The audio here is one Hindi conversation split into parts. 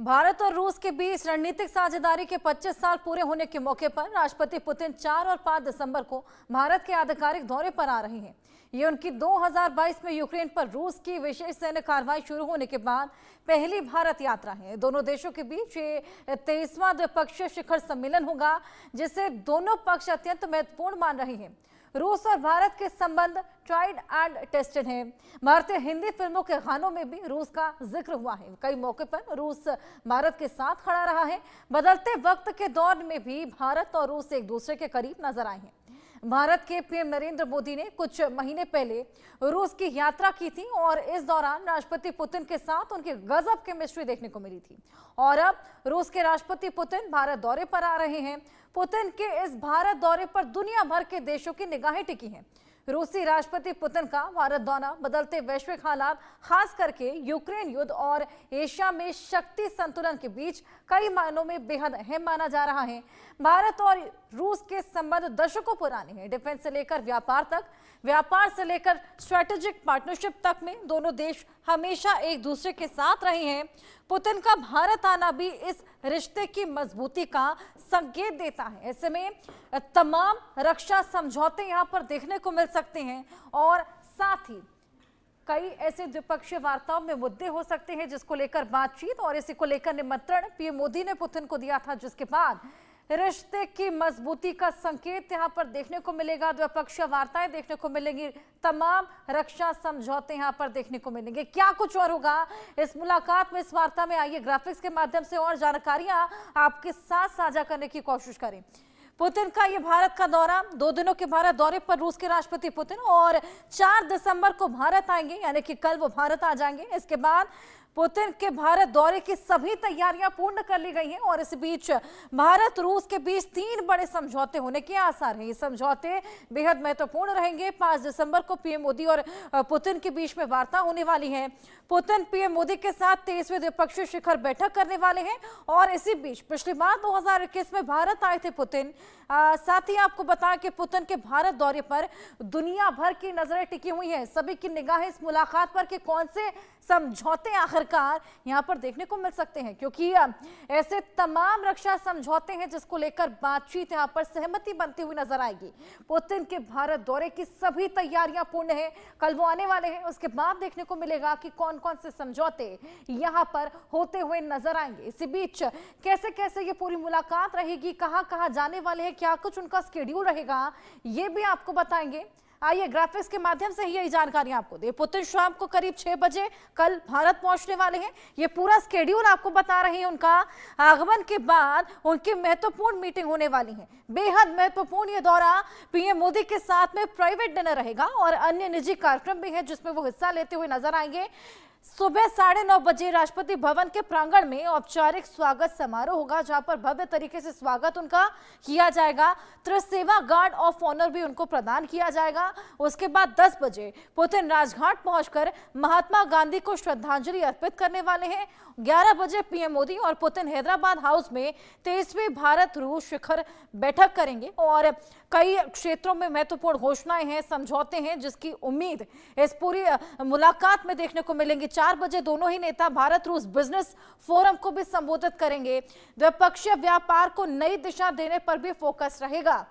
भारत और रूस के बीच रणनीतिक साझेदारी के 25 साल पूरे होने के मौके पर राष्ट्रपति पुतिन 4 और 5 दिसंबर को भारत के आधिकारिक दौरे पर आ रहे हैं। ये उनकी 2022 में यूक्रेन पर रूस की विशेष सैन्य कार्रवाई शुरू होने के बाद पहली भारत यात्रा है। दोनों देशों के बीच ये 23वां द्विपक्षीय शिखर सम्मेलन होगा, जिसे दोनों पक्ष अत्यंत महत्वपूर्ण मान रहे हैं। रूस और भारत के संबंध ट्राइड एंड टेस्टेड हैं। भारतीय हिंदी फिल्मों के गानों में भी रूस का जिक्र हुआ है। कई मौके पर रूस भारत के साथ खड़ा रहा है। बदलते वक्त के दौर में भी भारत और रूस एक दूसरे के करीब नजर आए हैं। भारत के पीएम नरेंद्र मोदी ने कुछ महीने पहले रूस की यात्रा की थी और इस दौरान राष्ट्रपति पुतिन के साथ उनकी गजब केमिस्ट्री देखने को मिली थी। और अब रूस के राष्ट्रपति पुतिन भारत दौरे पर आ रहे हैं। पुतिन के इस भारत दौरे पर दुनिया भर के देशों की निगाहें टिकी हैं। रूसी राष्ट्रपति पुतिन का भारत दौरा बदलते वैश्विक हालात, खास करके यूक्रेन युद्ध और एशिया में शक्ति संतुलन के बीच कई मायनों में बेहद अहम माना जा रहा है। भारत और रूस के संबंध दशकों पुराने हैं। डिफेंस से लेकर व्यापार तक, व्यापार से लेकर स्ट्रेटेजिक पार्टनरशिप तक में दोनों देश हमेशा एक दूसरे के साथ रहे हैं। पुतिन का भारत आना भी इस रिश्ते की मजबूती का संकेत देता है। ऐसे में तमाम रक्षा समझौते यहां पर देखने को मिल सकते हैं और साथ ही कई ऐसे द्विपक्षीय वार्ताओं में मुद्दे हो सकते हैं जिसको लेकर बातचीत और इसी को लेकर निमंत्रण पीएम मोदी ने पुतिन को दिया था, जिसके बाद रिश्ते की मजबूती का संकेत यहां पर देखने को मिलेगा। द्विपक्षीय वार्ताएं देखने को मिलेंगी, तमाम रक्षा समझौते यहां पर देखने को मिलेंगे। क्या कुछ और होगा इस मुलाकात में, इस वार्ता में, आइए ग्राफिक्स के माध्यम से और जानकारियां आपके साथ साझा करने की कोशिश करें। पुतिन का ये भारत का दौरा, 2 दिनों के भारत दौरे पर रूस के राष्ट्रपति पुतिन और 4 दिसंबर को भारत आएंगे, यानी कि कल वो भारत आ जाएंगे। इसके बाद पुतिन के भारत दौरे की सभी तैयारियां पूर्ण कर ली गई हैं और इस बीच भारत रूस के बीच 3 बड़े समझौते होने के आसार हैं। ये समझौते बेहद महत्वपूर्ण रहेंगे। 5 दिसंबर को पीएम मोदी और पुतिन के बीच में वार्ता होने वाली है। पुतिन पीएम मोदी के साथ 23वें द्विपक्षीय शिखर बैठक करने वाले हैं और इसी बीच पिछली बार 2021 में भारत आए थे पुतिन। साथ ही आपको बताएं कि पुतिन के भारत दौरे पर दुनिया भर की नजरें टिकी हुई हैं। सभी की निगाहें इस मुलाकात पर कि कौन से समझौते आखिरकार यहां पर देखने को मिल सकते हैं, क्योंकि ऐसे तमाम रक्षा समझौते हैं जिसको लेकर बातचीत यहां पर सहमति बनती हुई नजर आएगी। पुतिन के भारत दौरे की सभी तैयारियां पूर्ण है। कल वो आने वाले हैं, उसके बाद देखने को मिलेगा कि कौन कौन से समझौते यहां पर होते हुए नजर आएंगे। इसी बीच कैसे कैसे ये पूरी मुलाकात रहेगी, कहां कहां जाने वाले हैं, क्या कुछ उनका शेड्यूल रहेगा, ये भी आपको बताएंगे। आइए ग्राफिक्स के माध्यम से ही यही जानकारी आपको दे। पुतिन शाम को करीब 6 बजे कल भारत पहुंचने वाले हैं। ये पूरा स्केड्यूल आपको बता रहे हैं। उनका आगमन के बाद उनकी महत्वपूर्ण मीटिंग होने वाली है। बेहद महत्वपूर्ण ये दौरा। पीएम मोदी के साथ में प्राइवेट डिनर रहेगा और अन्य निजी कार्यक्रम भी है जिसमें वो हिस्सा लेते हुए नजर आएंगे। सुबह 9:30 बजे राष्ट्रपति भवन के प्रांगण में औपचारिक स्वागत समारोह होगा, जहां पर भव्य तरीके से स्वागत उनका किया जाएगा। त्रिसेवा गार्ड ऑफ ऑनर भी उनको प्रदान किया जाएगा। उसके बाद 10 बजे पुतिन राजघाट पहुंचकर महात्मा गांधी को श्रद्धांजलि अर्पित करने वाले हैं। 11 बजे पीएम मोदी और पुतिन हैदराबाद हाउस में 23वीं भारत रूस शिखर बैठक करेंगे और कई क्षेत्रों में महत्वपूर्ण घोषणाएं हैं, समझौते हैं, जिसकी उम्मीद इस पूरी मुलाकात में देखने को मिलेंगी। 4 बजे दोनों ही नेता भारत रूस बिजनेस फोरम को भी संबोधित करेंगे। द्विपक्षीय व्यापार को नई दिशा देने पर भी फोकस रहेगा।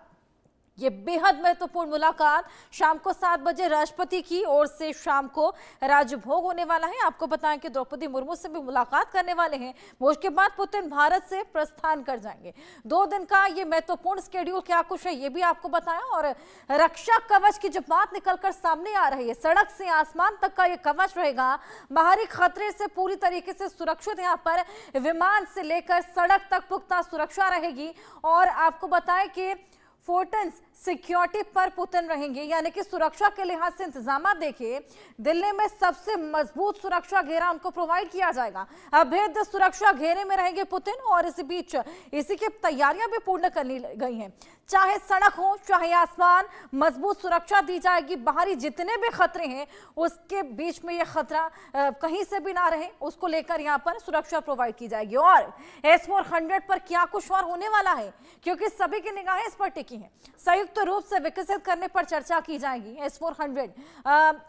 ये बेहद महत्वपूर्ण मुलाकात शाम को 7 बजे राष्ट्रपति की ओर से शाम को राजभोग होने वाला है। आपको बताएं कि द्रौपदी मुर्मू से भी मुलाकात करने वाले हैं। उसके बाद पुतिन भारत से प्रस्थान कर जाएंगे। 2 दिन का ये महत्वपूर्ण स्केड्यूल क्या कुछ है ये भी आपको बताया। और रक्षा कवच की जब बात निकलकर सामने आ रही है, सड़क से आसमान तक का ये कवच रहेगा। बाहरी खतरे से पूरी तरीके से सुरक्षित, यहाँ पर विमान से लेकर सड़क तक पुख्ता सुरक्षा रहेगी। और आपको बताएं कि फोर्टेंस सिक्योरिटी पर पुतिन रहेंगे, यानी कि सुरक्षा के लिहाज से इंतजाम देखिए। दिल्ली में सबसे मजबूत सुरक्षा घेरा उनको प्रोवाइड किया जाएगा। अभेद्य सुरक्षा घेरे में रहेंगे पुतिन और इसी बीच इसी की तैयारियां भी पूर्ण कर ली गई हैं। चाहे सड़क हो चाहे आसमान, मजबूत सुरक्षा दी जाएगी। बाहरी जितने भी खतरे हैं उसके बीच में ये खतरा कहीं से भी ना रहे, उसको लेकर यहाँ पर सुरक्षा प्रोवाइड की जाएगी। और S-400 पर क्या कुछ और होने वाला है, क्योंकि सभी की निगाहें इस पर टिकी हैं। संयुक्त रूप से विकसित करने पर चर्चा की जाएगी। S-400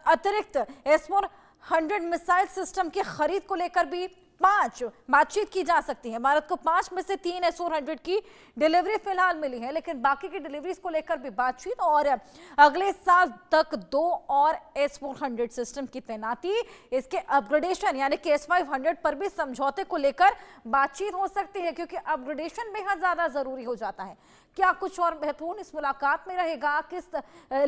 अतिरिक्त S-400 मिसाइल सिस्टम की खरीद को लेकर भी 5 बातचीत की जा सकती है। भारत को 5 में से 3 S-400 की डिलीवरी फिलहाल मिली है, लेकिन बाकी की डिलीवरीज को लेकर भी बातचीत और अगले साल तक 2 और S-400 सिस्टम की तैनाती, इसके अपग्रेडेशन यानी कि S-500 पर भी समझौते को लेकर बातचीत हो सकती है, क्योंकि अपग्रेडेशन बेहद ज्यादा जरूरी हो जाता है। क्या कुछ और महत्वपूर्ण इस मुलाकात में रहेगा, किस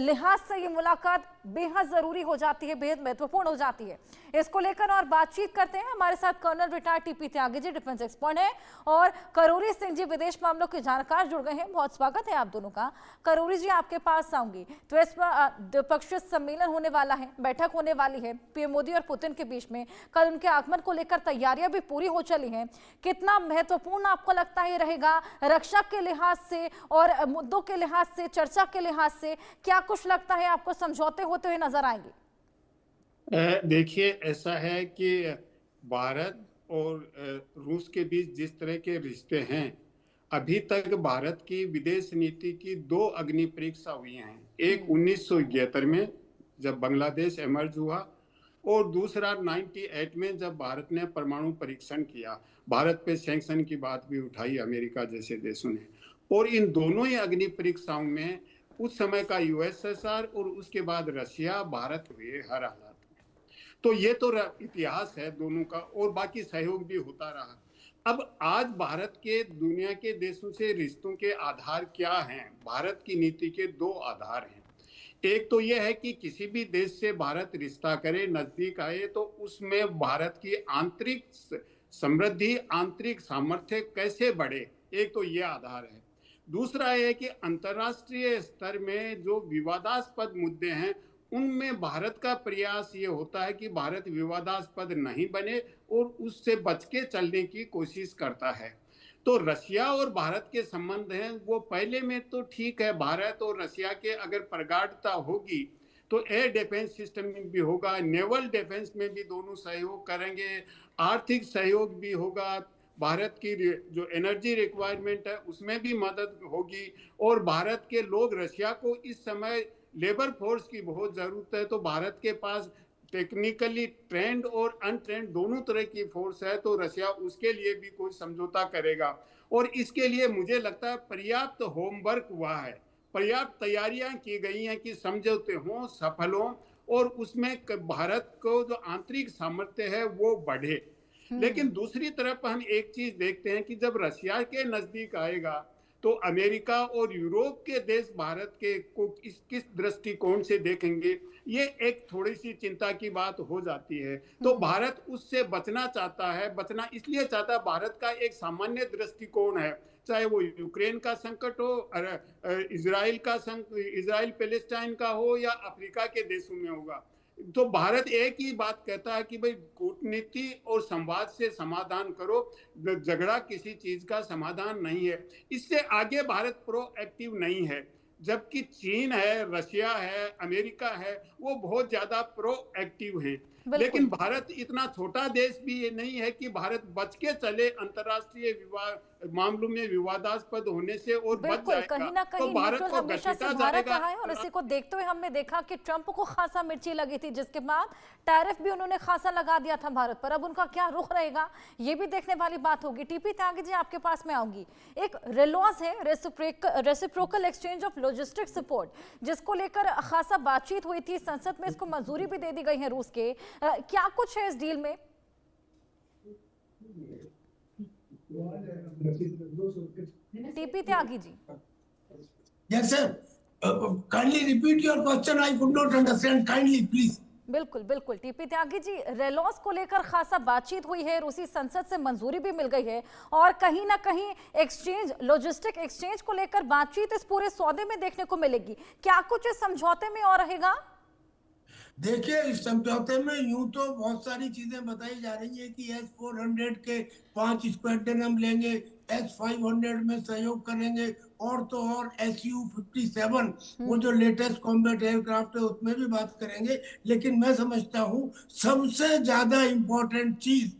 लिहाज से ये मुलाकात बेहद जरूरी हो जाती है, बेहद महत्वपूर्ण हो जाती है, इसको लेकर और बातचीत करते हैं। हमारे साथ colonel retired TP Tyagi ji defence expert हैं और करोरी सिंह जी विदेश मामलों के जानकार जुड़ गए हैं। बहुत स्वागत है आप दोनों का। करोरी जी, आपके पास आऊंगी। तो इस द्विपक्षीय सम्मेलन होने वाला है, बैठक होने वाली है पीएम मोदी और पुतिन के बीच में। कल उनके आगमन को लेकर तैयारियां भी पूरी हो चली हैं। कितना महत्वपूर्ण आपको लगता है रहेगा रक्षा के लिहाज से और मुद्दों के लिहाज से, चर्चा के लिहाज से, क्या कुछ लगता है आपको समझौते होते हुए नजर आएंगे? देखिए, ऐसा है कि भारत और रूस के बीच जिस तरह के रिश्ते हैं, अभी तक भारत की विदेश नीति की 2 अग्नि परीक्षा हुई हैं। एक 1971 में जब बांग्लादेश इमर्ज हुआ और दूसरा 98 में जब भारत ने परमाणु परीक्षण किया। भारत पे सैंक्शन की बात भी उठाई अमेरिका जैसे देशों ने। और इन दोनों ही अग्नि परीक्षाओं में उस समय का यूएसएसआर और उसके बाद रशिया भारत हुए हर हालात में। तो ये तो इतिहास है दोनों का, और बाकी सहयोग भी होता रहा। अब आज भारत के दुनिया के देशों से रिश्तों के आधार क्या हैं? भारत की नीति के 2 आधार हैं। एक तो यह है कि किसी भी देश से भारत रिश्ता करे, नजदीक आए, तो उसमें भारत की आंतरिक समृद्धि, आंतरिक सामर्थ्य कैसे बढ़े, एक तो ये आधार है। दूसरा है कि अंतर्राष्ट्रीय स्तर में जो विवादास्पद मुद्दे हैं उनमें भारत का प्रयास ये होता है कि भारत विवादास्पद नहीं बने और उससे बच के चलने की कोशिश करता है। तो रशिया और भारत के संबंध हैं वो पहले में तो ठीक है, भारत और रशिया के अगर प्रगाढ़ता होगी तो एयर डिफेंस सिस्टम में भी होगा, नेवल डिफेंस में भी दोनों सहयोग करेंगे, आर्थिक सहयोग भी होगा, भारत की जो एनर्जी रिक्वायरमेंट है उसमें भी मदद होगी, और भारत के लोग, रशिया को इस समय लेबर फोर्स की बहुत जरूरत है, तो भारत के पास टेक्निकली ट्रेंड और अनट्रेंड दोनों तरह की फोर्स है, तो रशिया उसके लिए भी कोई समझौता करेगा। और इसके लिए मुझे लगता है पर्याप्त होमवर्क हुआ है, पर्याप्त तैयारियां की गई हैं कि समझौते हों, सफल हों और उसमें भारत को जो आंतरिक सामर्थ्य है वो बढ़े। लेकिन दूसरी तरफ हम एक चीज देखते हैं कि जब रशिया के नजदीक आएगा तो अमेरिका और यूरोप के देश भारत के को किस दृष्टिकोण से देखेंगे, ये एक थोड़ी सी चिंता की बात हो जाती है। तो भारत उससे बचना चाहता है, बचना इसलिए चाहता है, भारत का एक सामान्य दृष्टिकोण है, चाहे वो यूक्रेन का संकट हो, इजराइल पैलेस्टाइन का हो या अफ्रीका के देशों में होगा, तो भारत एक ही बात कहता है कि भाई कूटनीति और संवाद से समाधान करो, झगड़ा किसी चीज का समाधान नहीं है। इससे आगे भारत प्रोएक्टिव नहीं है, जबकि चीन है, रशिया है, अमेरिका है, वो बहुत ज्यादा प्रोएक्टिव है। लेकिन भारत इतना छोटा देश भी ये नहीं है कि भारत बच के चले अंतर्राष्ट्रीय मामलों में विवादास्पद होने से और बच जाएगा। कहीं ना कहीं तो भारत को हमेशा से भारत रहा है और इसी को देखते हुए हमने देखा कि ट्रंप को खासा मिर्ची लगी थी, जिसके बाद टैरिफ भी उन्होंने खासा लगा दिया था भारत पर। अब उनका क्या रुख रहेगा ये भी देखने वाली बात होगी। टीपी त्यागी जी, आपके पास में आऊंगी। एक रेलॉस है, reciprocal exchange of logistic support, जिसको लेकर खासा बातचीत हुई थी, संसद में इसको मंजूरी भी दे दी गई है रूस के। क्या कुछ है इस डील में? TP Tyagi ji. Yes, sir. Kindly repeat your question. I could not understand. Kindly, please. बिल्कुल बिल्कुल टीपी त्यागी जी, रेलॉस को लेकर खासा बातचीत हुई है, रूसी संसद से मंजूरी भी मिल गई है और कहीं ना कहीं एक्सचेंज, लॉजिस्टिक एक्सचेंज को लेकर बातचीत इस पूरे सौदे में देखने को मिलेगी। क्या कुछ इस समझौते में और रहेगा? देखिए, इस समझौते में यूं तो बहुत सारी चीजें बताई जा रही है कि S-400 के 5 स्क्वाड्रन हम लेंगे, S-500 में सहयोग करेंगे, और तो और Su-57 वो जो लेटेस्ट कॉम्बैट एयरक्राफ्ट है उसमें भी बात करेंगे। लेकिन मैं समझता हूँ सबसे ज्यादा इम्पोर्टेंट चीज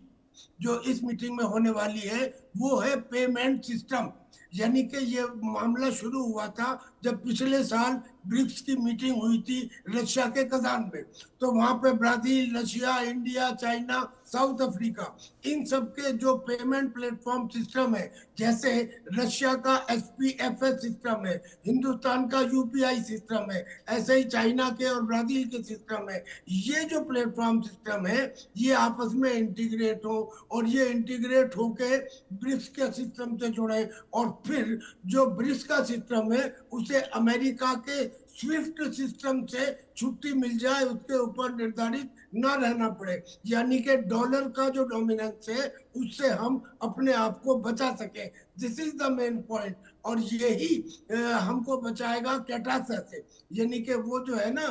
जो इस मीटिंग में होने वाली है वो है पेमेंट सिस्टम। यानी कि ये मामला शुरू हुआ था जब पिछले साल ब्रिक्स की मीटिंग हुई थी रशिया के कजान में। तो वहां पे Brazil, Russia, India, China, South Africa, इन सब के जो पेमेंट प्लेटफॉर्म सिस्टम है, जैसे रशिया का SPFS सिस्टम है, हिंदुस्तान का UPI सिस्टम है, ऐसे ही चाइना के और ब्राजील के सिस्टम है। ये जो प्लेटफॉर्म सिस्टम है ये आपस में इंटीग्रेट हो और ये इंटीग्रेट होके ब्रिक्स के सिस्टम से जुड़े, और फिर जो ब्रिक्स का सिस्टम है उसे अमेरिका के स्विफ्ट सिस्टम से छुट्टी मिल जाए, उसके ऊपर निर्धारित ना रहना पड़े, यानी कि डॉलर का जो डोमिनेंस है उससे हम अपने आप को बचा सके। This is the main point. और यही हमको बचाएगा कैटासा से, यानी कि वो जो है ना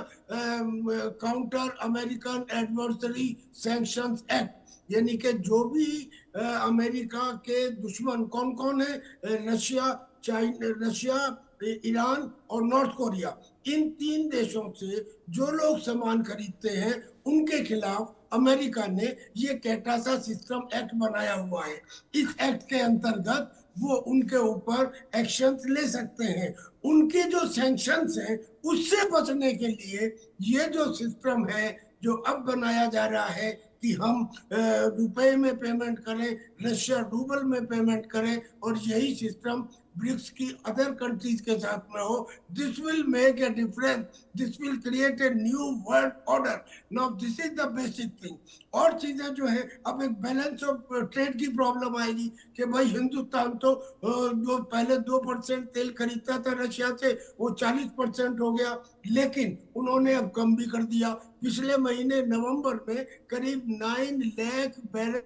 counter American adversary sanctions act, यानी कि जो भी अमेरिका के दुश्मन कौन कौन है, रशिया, रशिया, ईरान और नॉर्थ कोरिया, इन 3 देशों से जो लोग सामान खरीदते हैं उनके खिलाफ अमेरिका ने ये कैटासा सिस्टम एक्ट बनाया हुआ है। इस एक्ट के अंतर्गत वो उनके ऊपर एक्शन ले सकते हैं। उनके जो सैंक्शंस हैं उससे बचने के लिए ये जो सिस्टम है जो अब बनाया जा रहा है कि हम रुपए में पेमेंट करें, रशिया रूबल में पेमेंट करें, और यही सिस्टम ब्रिक्स की अदर कंट्रीज के साथ में हो, this will make a difference, this will create a new world order. Now this is the basic thing. और चीजें जो है, अब एक बैलेंस ऑफ ट्रेड की प्रॉब्लम आएगी कि भाई हिंदुस्तान तो जो पहले 2% तेल खरीदता था रशिया से वो 40% हो गया, लेकिन उन्होंने अब कम भी कर दिया। पिछले महीने नवंबर में करीब 9 लाख बैरल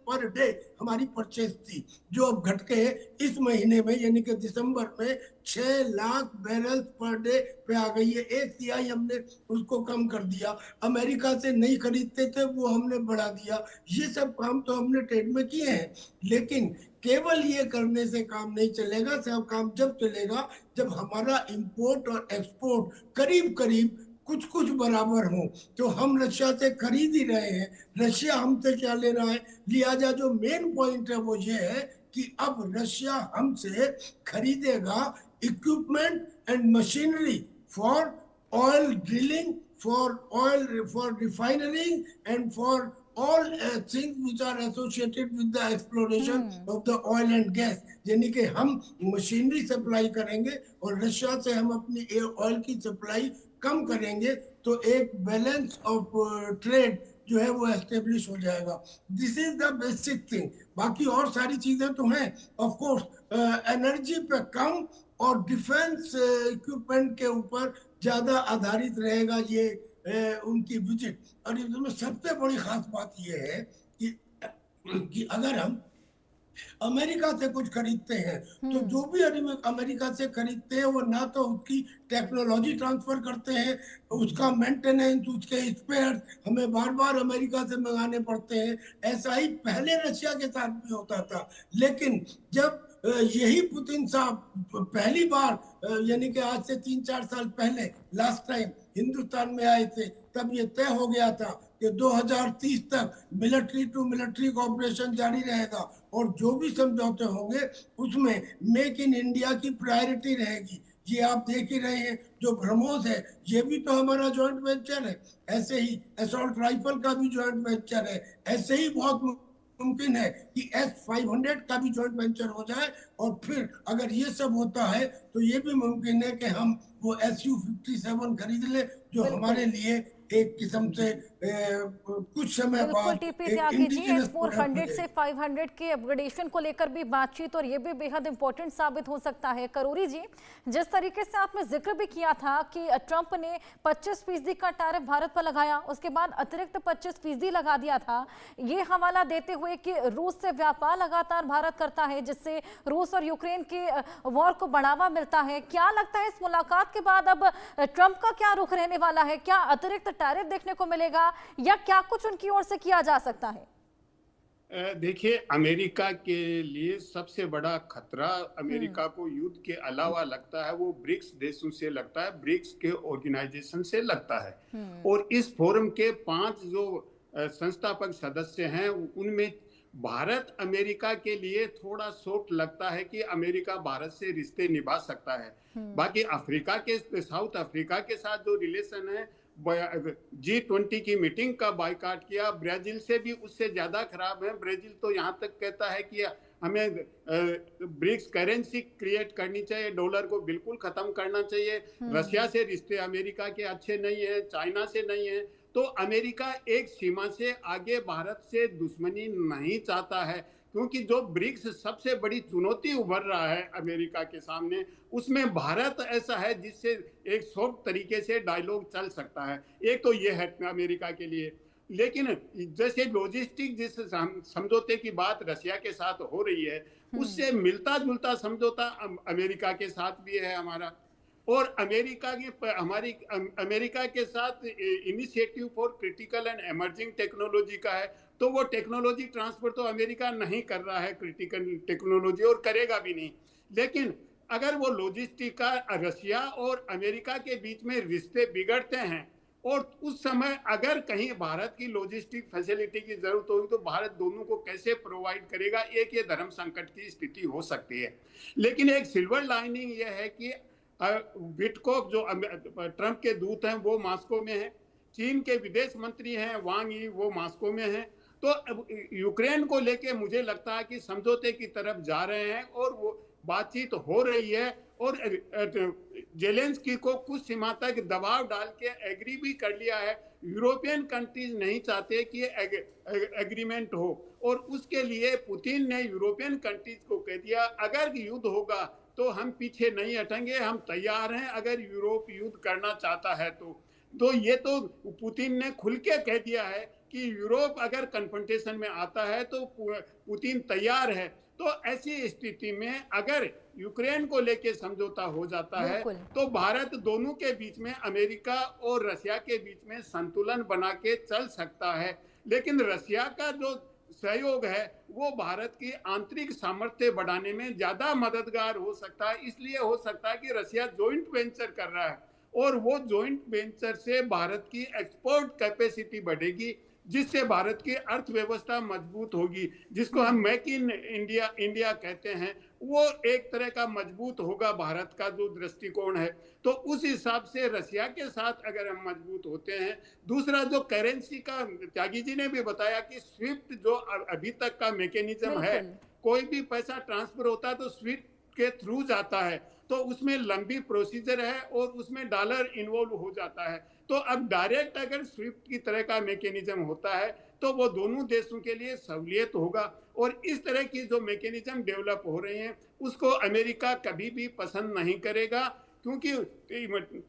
पर डे हमारी परचेज थी, जो अब घट के इस महीने में यानी कि दिसंबर में 6 लाख बैरल पर डे पे आ गई है। 1/3 हमने उसको कम कर दिया। अमेरिका से नहीं खरीदते थे वो हमने बढ़ा दिया। ये सब काम तो हमने ट्रेड में किए हैं, लेकिन केवल ये करने से काम नहीं चलेगा। सब काम जब चलेगा जब हमारा इंपोर्ट और एक्सपोर्ट करीब करीब कुछ कुछ बराबर हो। तो हम रशिया से खरीद ही रहे हैं, रशिया हमसे क्या ले रहा है। लिहाजा जो मेन पॉइंट है वो ये है कि अब रशिया हमसे खरीदेगा equipment and machinery for oil drilling, for refining and for all things which are associated with the exploration of the oil and gas। यानी कि हम मशीनरी सप्लाई करेंगे और रशिया से हम अपनी ऑयल की सप्लाई कम करेंगे, तो एक बैलेंस ऑफ ट्रेड जो है वो एस्टेब्लिश हो जाएगा। This is the basic thing. बाकी और सारी चीजें तो हैं ऑफ कोर्स, एनर्जी पे कम और डिफेंस इक्विपमेंट के ऊपर ज्यादा आधारित रहेगा ये उनकी विजिट। और इसमें सबसे बड़ी खास बात ये है कि अगर हम अमेरिका से कुछ खरीदते हैं तो जो भी अमेरिका से खरीदते हैं वो ना तो उसकी टेक्नोलॉजी ट्रांसफर करते हैं, उसका मेंटेनेंस, उसके स्पेयर हमें बार बार अमेरिका से मंगाने पड़ते हैं। ऐसा ही पहले रशिया के साथ भी होता था, लेकिन जब यही पुतिन साहब पहली बार यानी कि आज से 3-4 साल पहले लास्ट टाइम हिंदुस्तान में आए थे, तब ये तय हो गया था कि 2030 तक मिलिट्री टू मिलिट्री कॉपरेशन जारी रहेगा और जो भी समझौते होंगे उसमें मेक इन इंडिया की प्रायोरिटी रहेगी। ये आप देख ही रहे हैं, जो ब्रह्मोस है ये भी तो हमारा जॉइंट वेंचर है, ऐसे ही असॉल्ट राइफल का भी जॉइंट वेंचर है, ऐसे ही बहुत मुमकिन है कि S-500 का भी जॉइंट वेंचर हो जाए। और फिर अगर ये सब होता है तो ये भी मुमकिन है कि हम वो Su-57 खरीद ले, जो हमारे लिए एक किस्म से कुछ समय बिल्कुल बाद टीपी एक त्यागी जी, इंडिजिनस S-400 से 500 के अपग्रेडेशन को लेकर भी बातचीत, और ये भी बेहद इंपॉर्टेंट साबित हो सकता है। करोरी जी, जिस तरीके से आपने जिक्र भी किया था कि ट्रंप ने 25% का टैरिफ भारत पर लगाया, उसके बाद अतिरिक्त 25% लगा दिया था, ये हवाला देते हुए कि रूस से व्यापार लगातार भारत करता है, जिससे रूस और यूक्रेन के वॉर को बढ़ावा मिलता है। क्या लगता है इस मुलाकात के बाद अब ट्रंप का क्या रुख रहने वाला है? क्या अतिरिक्त टैरिफ देखने को मिलेगा या क्या कुछ उनकी ओर से किया जा सकता है? देखिए, अमेरिका के लिए सबसे बड़ा खतरा अमेरिका को युद्ध के अलावा लगता है वो ब्रिक्स देशों से लगता है, ब्रिक्स के ऑर्गेनाइजेशन से लगता है। और इस फोरम के 5 जो संस्थापक सदस्य हैं उनमें भारत अमेरिका के लिए थोड़ा सॉफ्ट लगता है कि अमेरिका भारत से रिश्ते निभा सकता है। बाकी अफ्रीका के, साउथ अफ्रीका के साथ जो रिलेशन है, G20 की मीटिंग का बायकॉट किया, ब्राजील से भी उससे ज्यादा खराब है। ब्राजील तो यहाँ तक कहता है कि हमें ब्रिक्स करेंसी क्रिएट करनी चाहिए, डॉलर को बिल्कुल खत्म करना चाहिए। रशिया से रिश्ते अमेरिका के अच्छे नहीं है, चाइना से नहीं है। तो अमेरिका एक सीमा से आगे भारत से दुश्मनी नहीं चाहता है, क्योंकि जो ब्रिक्स सबसे बड़ी चुनौती उभर रहा है अमेरिका के सामने, उसमें भारत ऐसा है जिससे एक सॉफ्ट तरीके से डायलॉग चल सकता है। एक तो ये है अमेरिका के लिए। लेकिन जैसे लॉजिस्टिक जिस समझौते की बात रशिया के साथ हो रही है, उससे मिलता जुलता समझौता अमेरिका के साथ भी है हमारा। और अमेरिका के साथ initiative for critical and emerging technology का है। तो वो टेक्नोलॉजी ट्रांसफर तो अमेरिका नहीं कर रहा है, क्रिटिकल टेक्नोलॉजी, और करेगा भी नहीं। लेकिन अगर वो लॉजिस्टिक का रशिया और अमेरिका के बीच में रिश्ते बिगड़ते हैं, और उस समय अगर कहीं भारत की लॉजिस्टिक फैसिलिटी की जरूरत होगी, तो भारत दोनों को कैसे प्रोवाइड करेगा? एक ये धर्म संकट की स्थिति हो सकती है। लेकिन एक सिल्वर लाइनिंग यह है कि विटकॉफ जो ट्रंप के दूत हैं वो मॉस्को में है, चीन के विदेश मंत्री हैं वांग यी, वो मॉस्को में हैं। तो यूक्रेन को लेके मुझे लगता है कि समझौते की तरफ जा रहे हैं, और वो बातचीत हो रही है। और जेलेंस्की को कुछ सीमा तक दबाव डाल के एग्री भी कर लिया है। यूरोपियन कंट्रीज नहीं चाहते कि एग्रीमेंट हो, और उसके लिए पुतिन ने यूरोपियन कंट्रीज को कह दिया, अगर युद्ध होगा तो हम पीछे नहीं हटेंगे, हम तैयार हैं अगर यूरोप युद्ध करना चाहता है तो ये तो पुतिन ने खुल के कह दिया है कि यूरोप अगर कन्फ्रंटेशन में आता है तो पुतिन तैयार है। तो ऐसी स्थिति में अगर यूक्रेन को लेके समझौता हो जाता है, तो भारत दोनों के बीच में, अमेरिका और रशिया के बीच में संतुलन बना के चल सकता है। लेकिन रशिया का जो सहयोग है वो भारत की आंतरिक सामर्थ्य बढ़ाने में ज्यादा मददगार हो सकता है। इसलिए हो सकता है कि रशिया जॉइंट वेंचर कर रहा है, और वो जॉइंट वेंचर से भारत की एक्सपोर्ट कैपेसिटी बढ़ेगी, जिससे भारत की अर्थव्यवस्था मजबूत होगी, जिसको हम मेक इन इंडिया कहते हैं। वो एक तरह का मजबूत होगा भारत का जो दृष्टिकोण है। तो उस हिसाब से रशिया के साथ अगर हम मजबूत होते हैं। दूसरा जो करेंसी का, त्यागी जी ने भी बताया कि स्विफ्ट जो अभी तक का मैकेनिज्म है, कोई भी पैसा ट्रांसफर होता है तो स्विफ्ट के थ्रू जाता है, तो उसमें लंबी प्रोसीजर है और उसमें डॉलर इन्वॉल्व हो जाता है। तो अब डायरेक्ट अगर स्विफ्ट की तरह का मैकेनिज्म होता है तो वो दोनों देशों के लिए सहूलियत होगा। और इस तरह की जो मैकेनिज्म डेवलप हो रहे हैं उसको अमेरिका कभी भी पसंद नहीं करेगा, क्योंकि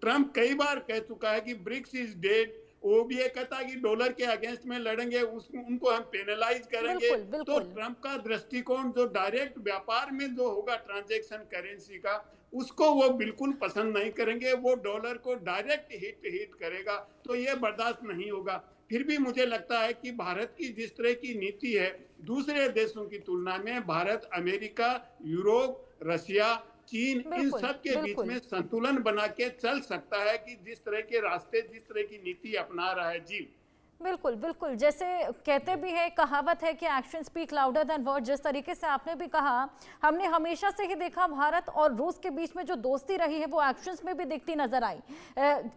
ट्रंप कई बार कह चुका है कि ब्रिक्स इज डेड। वो भी ये कहता है कि डॉलर के अगेंस्ट में लड़ेंगे, उनको हम पेनलाइज करेंगे। तो ट्रंप का दृष्टिकोण जो डायरेक्ट व्यापार में जो होगा ट्रांजैक्शन करेंसी का, उसको वो बिल्कुल पसंद नहीं करेंगे। वो डॉलर को डायरेक्ट हिट करेगा, तो ये बर्दाश्त नहीं होगा। फिर भी मुझे लगता है कि भारत की जिस तरह की नीति है, दूसरे देशों की तुलना में भारत अमेरिका, यूरोप, रशिया, चीन, इन सब के बीच में संतुलन बना के चल सकता है कि जिस तरह के रास्ते, जिस तरह की नीति अपना रहा है। जी बिल्कुल बिल्कुल, जैसे कहते भी है, कहावत है कि action speak louder than word. जिस तरीके से आपने भी कहा, हमने हमेशा से ही देखा भारत और रूस के बीच में जो दोस्ती रही है वो एक्शंस में भी दिखती नजर आई।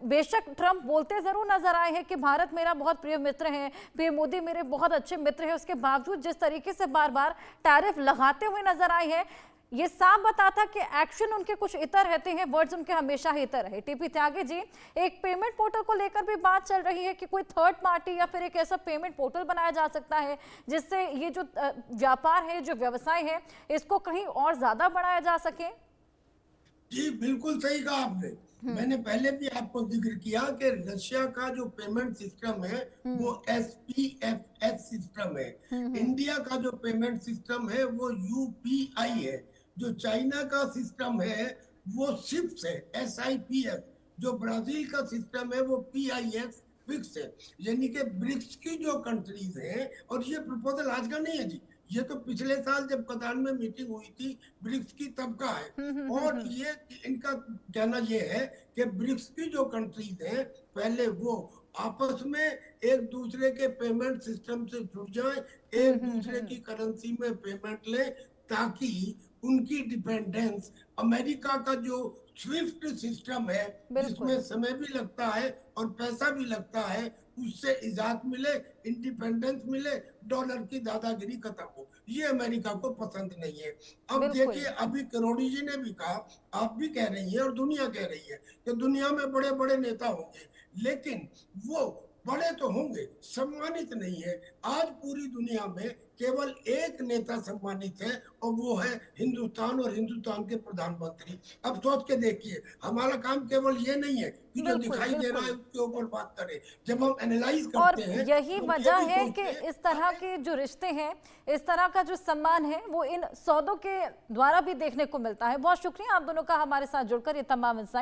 बेशक ट्रंप बोलते जरूर नजर आए हैं कि भारत मेरा बहुत प्रिय मित्र है, पीएम मोदी मेरे बहुत अच्छे मित्र हैं, उसके बावजूद जिस तरीके से बार बार टैरिफ लगाते हुए नजर आए हैं, ये साफ बताता कि एक्शन उनके कुछ इतर रहते हैं, वर्ड्स उनके हमेशा ही इतर रहे। टीपी त्यागी जी, एक पेमेंट पोर्टल को लेकर भी बात चल रही है कि कोई थर्ड पार्टी या फिर एक ऐसा पेमेंट पोर्टल बनाया जा सकता है जिससे ये जो व्यापार है, जो व्यवसाय है, इसको कहीं और ज्यादा बढ़ाया जा सके। जी बिल्कुल सही कहा आपने। मैंने पहले भी आपको जिक्र किया कि रशिया का जो पेमेंट सिस्टम है वो SPFS सिस्टम है। इंडिया का जो पेमेंट सिस्टम है वो UPI है। जो चाइना का सिस्टम है वो SIPS है, SIPS। जो ब्राजील का सिस्टम है वो PIS फिक्स है। यानी कि ब्रिक्स की जो कंट्रीज हैं, और ये प्रपोजल आज का नहीं है जी, ये तो पिछले साल जब कतार में मीटिंग हुई थी ब्रिक्स की तब का है। और ये इनका कहना ये है कि ब्रिक्स की जो कंट्रीज हैं पहले वो आपस में एक दूसरे के पेमेंट सिस्टम से जुड़ जाएं, एक दूसरे की करेंसी में पेमेंट लें, ताकि उनकी डिपेंडेंस अमेरिका का जो स्विफ्ट सिस्टम है, जिसमें समय भी लगता है और पैसा भी लगता है, उससे इजात मिले, इंडिपेंडेंस मिले, डॉलर की दादागिरी खत्म हो। ये अमेरिका को पसंद नहीं है। अब देखिए, अभी करोड़ी जी ने भी कहा, आप भी कह रही हैं और दुनिया कह रही है कि दुनिया में बड़े बड़े नेता होंगे, लेकिन वो बड़े तो होंगे, सम्मानित नहीं है। आज पूरी दुनिया में केवल एक नेता सम्मानित है और वो है हिंदुस्तान और हिंदुस्तान के प्रधानमंत्री। अब सोच के देखिए, हमारा काम केवल ये नहीं है कि जो दिखाई दे रहा है उसके ऊपर बात करें। जब हम एनालाइज करते हैं, यही तो वजह ये भी है सोचते कि हैं, इस तरह के जो रिश्ते हैं, इस तरह का जो सम्मान है, वो इन सौदों के द्वारा भी देखने को मिलता है। बहुत शुक्रिया आप दोनों का हमारे साथ जुड़कर ये तमाम इंसाइट